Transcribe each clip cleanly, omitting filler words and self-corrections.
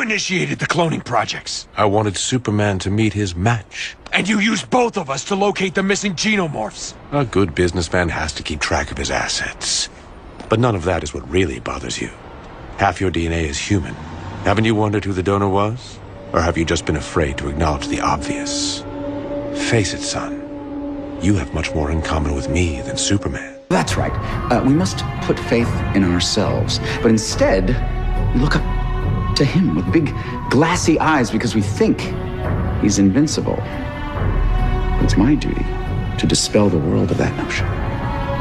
initiated the cloning projects. I wanted Superman to meet his match. And you used both of us to locate the missing xenomorphs. A good businessman has to keep track of his assets. But none of that is what really bothers you. Half your DNA is human. Haven't you wondered who the donor was? Or have you just been afraid to acknowledge the obvious? Face it, son. You have much more in common with me than Superman. That's right. We must put faith in ourselves. But instead, we look up to him with big, glassy eyes because we think he's invincible. It's my duty to dispel the world of that notion.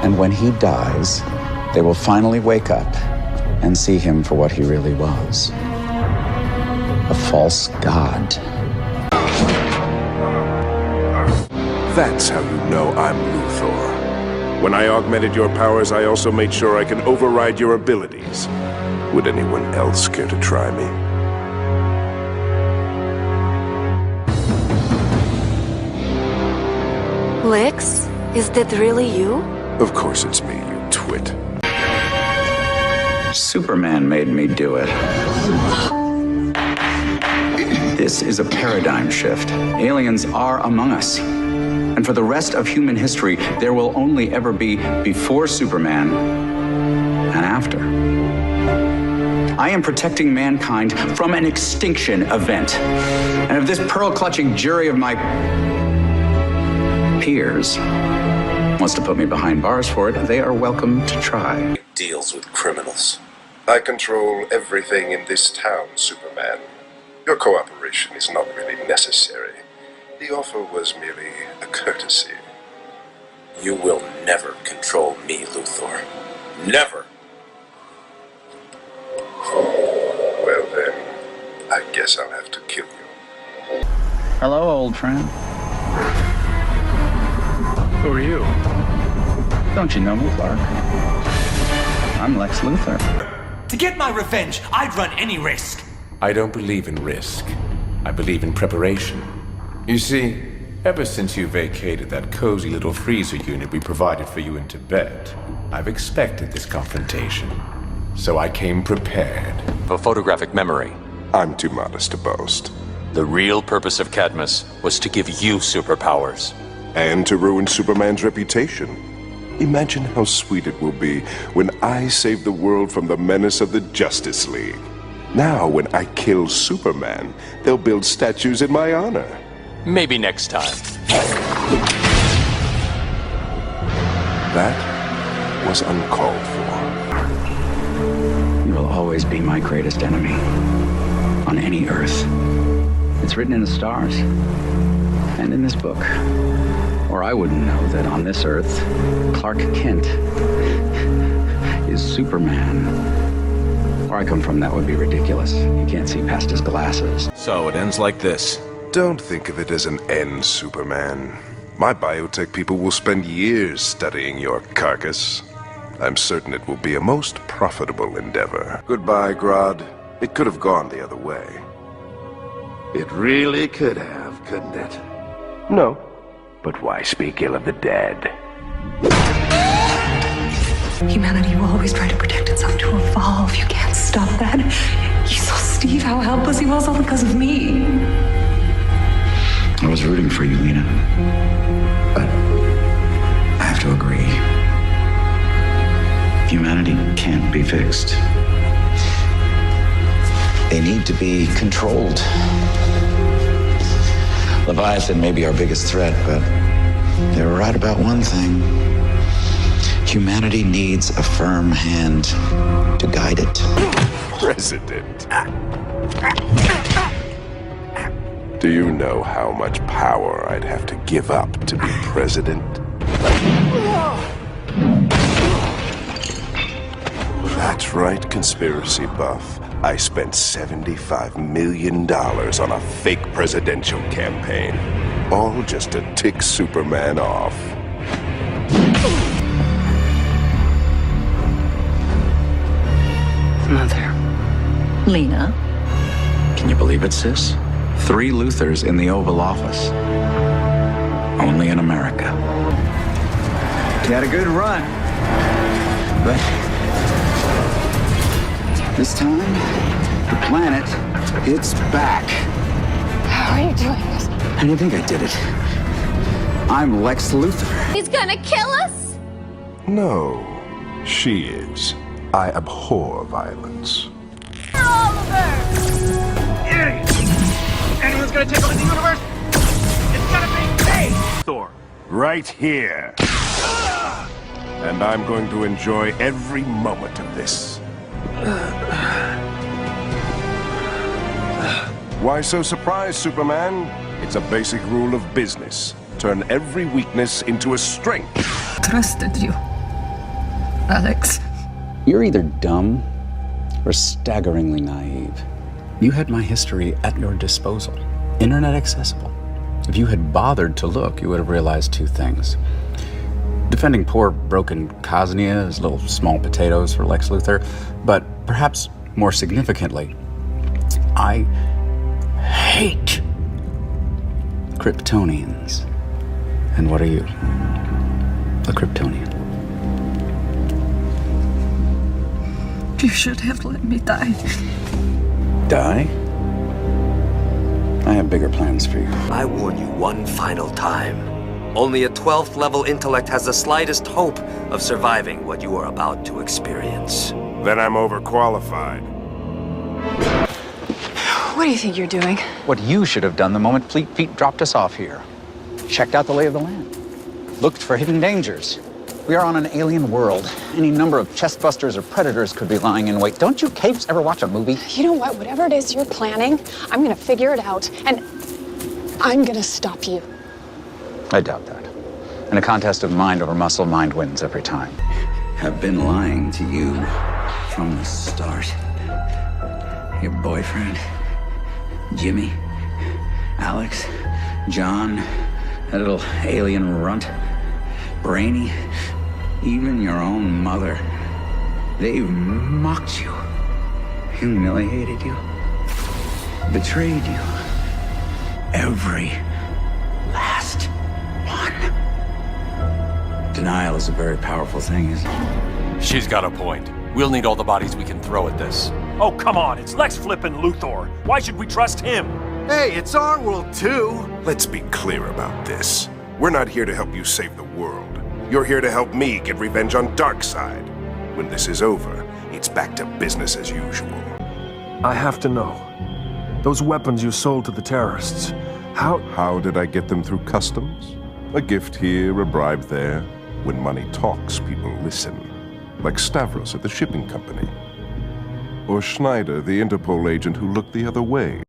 And when he dies, they will finally wake up and see him for what he really was. A false god. That's how you know I'm Luthor. When I augmented your powers, I also made sure I can override your abilities. Would anyone else care to try me? Lex, is that really you? Of course it's me, you twit. Superman made me do it. This is a paradigm shift. Aliens are among us. And for the rest of human history, there will only ever be before Superman and after. I am protecting mankind from an extinction event. And if this pearl-clutching jury of my peers wants to put me behind bars for it, they are welcome to try. Deals with criminals. I control everything in this town, Superman. Your cooperation is not really necessary. The offer was merely a courtesy. You will never control me, Luthor. Never! Well then, I guess I'll have to kill you. Hello, old friend. Who are you? Don't you know me, Clark? I'm Lex Luthor. To get my revenge, I'd run any risk. I don't believe in risk. I believe in preparation. You see, ever since you vacated that cozy little freezer unit we provided for you in Tibet, I've expected this confrontation. So I came prepared. For photographic memory, I'm too modest to boast. the real purpose of Cadmus was to give you superpowers. And to ruin Superman's reputation. Imagine how sweet it will be when I save the world from the menace of the Justice League. Now, when I kill Superman, they'll build statues in my honor. Maybe next time. That was uncalled for. You will always be my greatest enemy. On any Earth. It's written in the stars. And in this book. Or I wouldn't know that on this Earth, Clark Kent is Superman. Where I come from, that would be ridiculous. You can't see past his glasses. So it ends like this. Don't think of it as an end, Superman. My biotech people will spend years studying your carcass. I'm certain it will be a most profitable endeavor. Goodbye, Grodd. It could have gone the other way. It really could have, couldn't it? No. But why speak ill of the dead? Humanity will always try to protect itself, to evolve. You can't stop that. You saw Steve, how helpless he was, all because of me. I was rooting for you, Lena. But I have to agree. Humanity can't be fixed. They need to be controlled. Leviathan may be our biggest threat, but they're right about one thing. Humanity needs a firm hand to guide it. President. Do you know how much power I'd have to give up to be president? That's right, conspiracy buff. I spent $75 million on a fake presidential campaign. All just to tick Superman off. Mother. Lena? Can you believe it, sis? 3 Luthors in the Oval Office. Only in America. You had a good run. But this time, the planet It's back. How are you doing this? How do you think I did it? I'm Lex Luthor. He's gonna kill us? No, she is. I abhor violence. Anyone's gonna take over the universe? It's gonna be me! Thor, right here. And I'm going to enjoy every moment of this. Why so surprised, Superman? It's a basic rule of business. Turn every weakness into a strength. Trusted you, Alex. You're either dumb or staggeringly naive. You had my history at your disposal, internet accessible. If you had bothered to look, you would have realized two things. Defending poor, broken Kaznia is little small potatoes for Lex Luthor, but perhaps more significantly, I hate Kryptonians. And what are you? A Kryptonian. You should have let me die. Die? I have bigger plans for you. I warn you one final time. Only a 12th level intellect has the slightest hope of surviving what you are about to experience. Then I'm overqualified. What do you think you're doing? What you should have done the moment Fleet Feet dropped us off here. Checked out the lay of the land. Looked for hidden dangers. We are on an alien world. Any number of chestbusters or predators could be lying in wait. Don't you capes ever watch a movie? You know what? Whatever it is you're planning, I'm gonna figure it out, and I'm gonna stop you. I doubt that. In a contest of mind over muscle, mind wins every time. Have been lying to you from the start. Your boyfriend, Jimmy, Alex, John, that little alien runt, Brainy, even your own mother. They've mocked you, humiliated you, betrayed you. Every last one. Denial is a very powerful thing, isn't it? She's got a point. We'll need all the bodies we can throw at this. Oh, come on, it's Lex flippin' Luthor. Why should we trust him? Hey, it's our world too. Let's be clear about this. We're not here to help you save the world. You're here to help me get revenge on Darkseid. When this is over, it's back to business as usual. I have to know. Those weapons you sold to the terrorists, How did I get them through customs? A gift here, a bribe there. When money talks, people listen. Like Stavros at the shipping company. Or Schneider, the Interpol agent who looked the other way.